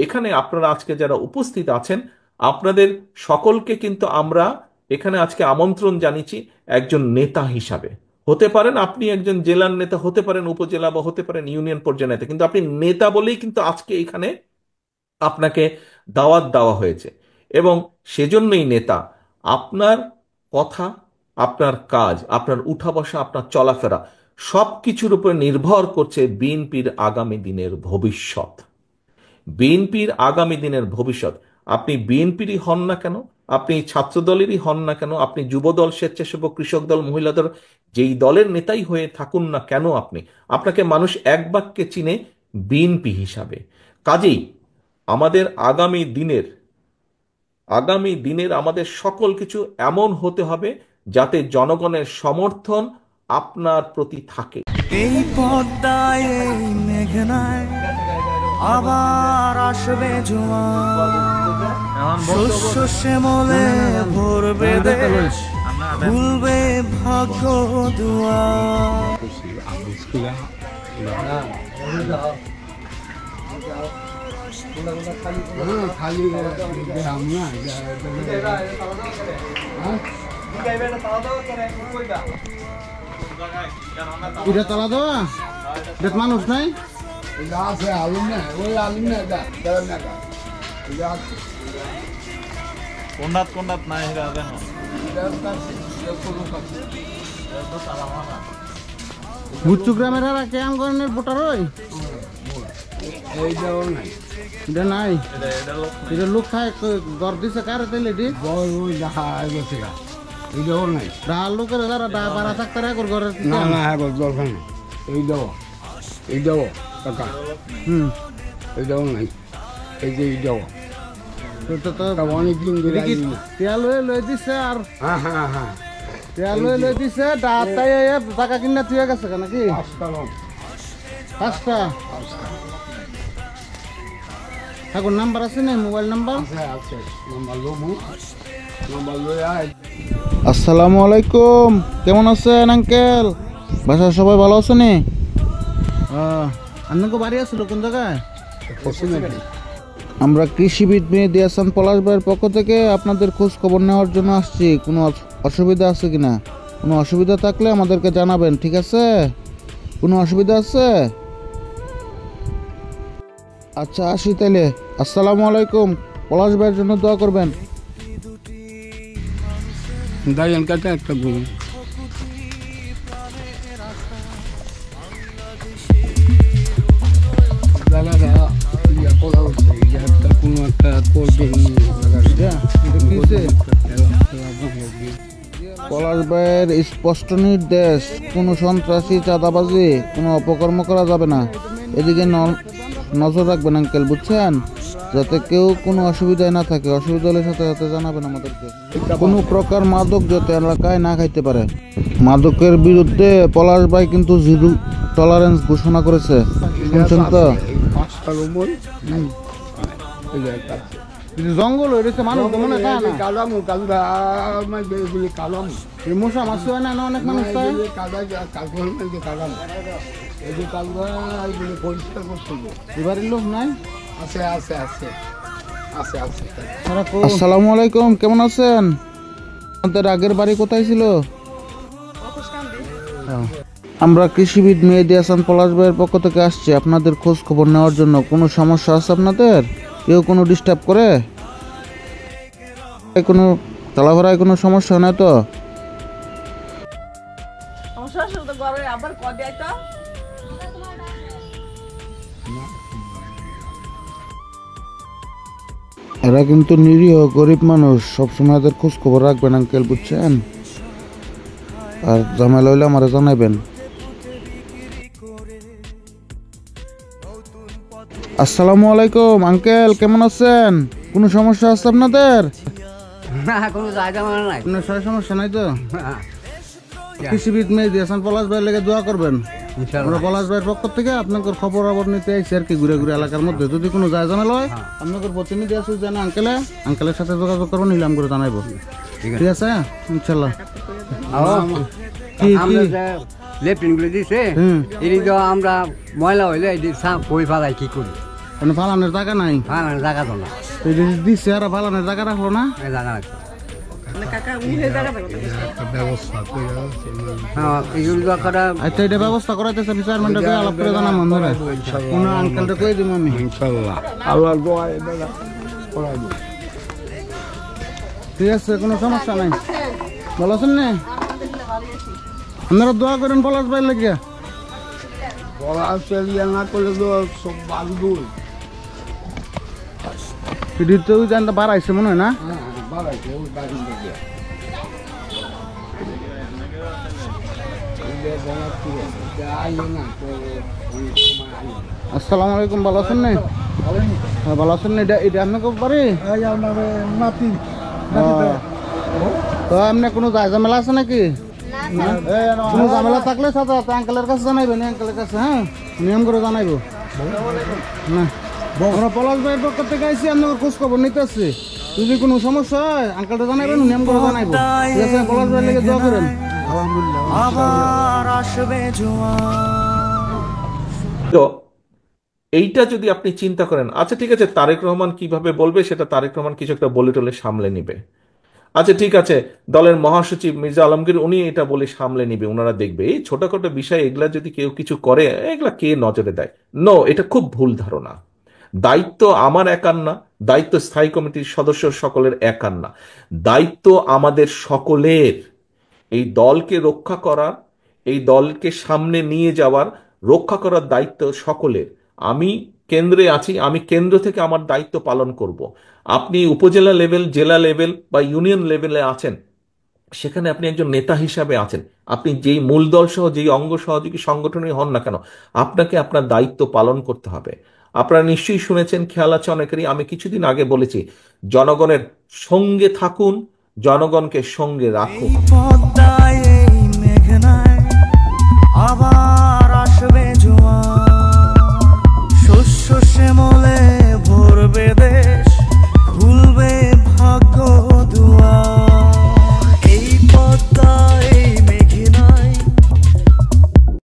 এখানে আপনারা আজকে যারা উপস্থিত আছেন আপনাদের সকলকে কিন্তু আমরা এখানে আজকে আমন্ত্রণ জানিয়েছি একজন নেতা হিসাবে। হতে পারেন আপনি একজন জেলার নেতা, হতে পারেন উপজেলা বা হতে পারেন ইউনিয়ন পর্যায়ের নেতা, কিন্তু আপনি নেতা বলেই কিন্তু আজকে এখানে আপনাকে দাওয়াত দেওয়া হয়েছে। এবং সেজন্যই নেতা, আপনার কথা, আপনার কাজ, আপনার উঠা বসা, আপনার চলাফেরা সব কিছুর উপর নির্ভর করছে বিএনপির আগামী দিনের ভবিষ্যৎ। বিএনপির আগামী দিনের ভবিষ্যৎ। আপনি বিএনপিরই হন না কেন, আপনি ছাত্র দলেরই হন না কেন, আপনি যুবদল, স্বেচ্ছাসেবক, কৃষক দল, মহিলা দল, যেই দলের নেতাই হয়ে থাকুন না কেন, আপনাকে মানুষ এক বাক্যে চিনে বিএনপি হিসাবে। কাজেই আমাদের আগামী দিনের আমাদের সকল কিছু এমন হতে হবে যাতে জনগণের সমর্থন আপনার প্রতি থাকে। এই পদ্মায় এই মেঘনায় আবার আসবে জোয়ার, শস্য শ্যামলে ভরবে দেশ, খুলবে ভাগ্য দুয়ার। এটা তালা দেওয়া দেখ মানুষ নাই। কোনটাত নাই বুচ্চু গ্রামের আর কেমন ধরনের ভোটার ওই এটা নাই। এটা লোক খায় ঘর দিছে কার তাইলে এটি ডাল লোকের যারা বাড়া থাকতে ঘরে দরকার নেই। এই দেবো কাকা, এই দেবো নাই, এই যে এই দেবো অনেকদিন তেল লয়ে দিছে আর হ্যাঁ তেল লয়ে দিছে ডাটাই টাকা কিনা তুই গেছে নাকি? পাঁচটা ঠাকুর নাম্বার আছে না? মোবাইল নাম্বার আছে, নাম্বার লই আয়। আসসালামু আলাইকুম, কেমন আছেন আঙ্কেল? বাসার সবাই ভালো আছে নি? আপনাকে বাড়ি আসছিল কোন জায়গায়? আমরা কৃষিবিদ মেহেদী হাসান পলাশ ভাইয়ের পক্ষ থেকে আপনাদের খোঁজ খবর নেওয়ার জন্য আসছি। কোনো অসুবিধা আছে কিনা? কোনো অসুবিধা থাকলে আমাদেরকে জানাবেন, ঠিক আছে? কোনো অসুবিধা আছে? আচ্ছা আসি তাইলে। আসসালামু আলাইকুম, পলাশ ভাইয়ের জন্য দোয়া করবেন। দাঁড়িয়ে কাছে একটা গুণ কোনো একটা পলাশ ভাইয়ের স্পষ্ট নির্দেশ, কোনো সন্ত্রাসী, চাঁদাবাজি, কোনো অপকর্ম করা যাবে না। এদিকে নজর রাখবেন আঙ্কেল, বুঝছেন? যাতে কেউ কোনো অসুবিধায় না থাকে। অসুবিধা হলে সাথে সাথে জানাবেন আমাদেরকে। কোনো প্রকার মাদক যাতে এলাকায় না খাইতে পারে। মাদকের বিরুদ্ধে পলাশ ভাই কিন্তু জিরো টলারেন্স ঘোষণা করেছে, শুনছেন তো? জঙ্গল হয়েছে, মানুষ মনে হয় না। মশা মাছ হয় না, অনেক মানুষ এবারের লোক নাই। আসসালামু আলাইকুম, কেমন আছেন? আপনাদের আগের বাড়ি কোথায় ছিল? আমরা কৃষিবিদ মেহেদী হাসান পলাশ ভাইয়ের পক্ষ থেকে আসছি আপনাদের খোঁজ খবর নেওয়ার জন্য। কোনো সমস্যা আছে আপনাদের? কেউ কোনো ডিস্টার্ব করে? কোনো চলাফেরায় কোনো সমস্যা নাই তো? এরা কিন্তু নিরীহ গরিব মানুষ, সবসময় এদের খোঁজ খবর রাখবেন আঙ্কেল, বুঝছেন? আর ঝামেলা হইলে আমারে জানাবেন। আসসালামু আলাইকুম আঙ্কেল, কেমন আছেন? কোনো সমস্যা আছে আপনাদের? না, কোনো জায়গা মানে নাই, কোনো সমস্যা নাই তো? কৃষিবিদ মেহেদী হাসান পলাশ ভাইয়ের লেগে দোয়া করবেন। আমরা পলাশ ভাইয়ের পক্ষ থেকে আপনাদের খবর নিতে আইছি আর কি, ঘুরে ঘুরে এলাকার মধ্যে। যদি কোনো যায় জানাল হয় আপনাদের প্রতিনিধি আছে জানে আঙ্কেলের সাথে যোগাযোগ করবো, নিলাম করে জানাইবো, ঠিক আছে? ইনশাল্লাহ। লেফটিন গুলো দিছে, এই তো আমরা ময়লা হইলে কই ফেলাই কি করি? মানে ফালানের জায়গা নাই, হ্যাঁ মানে জায়গা তো না, দিচ্ছে আর ফালানের জায়গা রাখলো না। এই জায়গা রাখতে হ্যাঁ এইগুলো জায়গাটা আচ্ছা এটা ব্যবস্থা করাইতেছে চেয়ারম্যানটা কই আলাপ করে জানা মন ধরে কোন আঙ্কেলটা কই দিম আমি ইনশাআল্লাহ আল্লাহর দোয়ায় এটা করা যাবে। ঠিক আছে, কোনো সমস্যা নাই। ভালো আছেন না? আপনারা দোয়া করেন পলাশ ভাই লাগিয়া। বলা আছে না করলে তো সব বাদুল পিডিতে ওই জানটা বাড়াইছে মনে হয় না? হ্যাঁ বাড়াইছে ওই বাদুল দিয়ে আসসালামু আলাইকুম, ভালো আছেন না? হ্যাঁ ভালো আছেন না? এটা আপনাকে বাড়ি? তো এমনি কোনো ঝামেলা আছে নাকি? কোনো ঝামেলা থাকলে সাথে আঙ্কেলের কাছে জানাইবেন, আঙ্কেলের কাছে। হ্যাঁ নিয়ম করে জানাইবো না। আমরা পলাশ ভাইয়ের পক্ষ থেকে আইসি, আপনার খোঁজ খবর নিতেছি। যদি কোনো সমস্যা হয় আঙ্কেলটা জানাইবেন, নিয়ম করে জানাইবো। ঠিক আছে, পলাশ ভাইয়ের লেগে দোয়া করেন। আবার আসবে জোয়ার। তো এইটা যদি আপনি চিন্তা করেন, আচ্ছা ঠিক আছে, তারেক রহমান কিভাবে বলবে সেটা তারেক রহমান কিছু একটা বলে টলে সামলে নিবে। আচ্ছা ঠিক আছে, দলের মহাসচিব মির্জা আলমগীর উনি এটা বলে সামলে নিবে, ওনারা দেখবে। এই ছোটখাটো বিষয় এগুলা যদি কেউ কিছু করে, এগুলা কে নজরে দেয়? নো, এটা খুব ভুল ধারণা। দায়িত্ব আমার একার না, দায়িত্ব স্থায়ী কমিটির সদস্য সকলের একার না, দায়িত্ব আমাদের সকলের। এই দলকে রক্ষা করার, এই দলকে সামনে নিয়ে যাওয়ার, রক্ষা করার দায়িত্ব সকলের। আমি কেন্দ্রে আছি, আমি কেন্দ্র থেকে আমার দায়িত্ব পালন করব। আপনি উপজেলা লেভেল, জেলা লেভেল বা ইউনিয়ন লেভেলে আছেন, সেখানে আপনি একজন নেতা হিসাবে আছেন। আপনি যেই মূলদল সহ যেই অঙ্গ সহযোগী সংগঠনই হন না কেন, আপনাকে আপনার দায়িত্ব পালন করতে হবে। আপনারা নিশ্চয়ই শুনেছেন, খেয়াল আছে অনেকেরই, আমি কিছুদিন আগে বলেছি, জনগণের সঙ্গে থাকুন, জনগণকে সঙ্গে রাখুন। পদ্মায় এই মেঘনায় আবার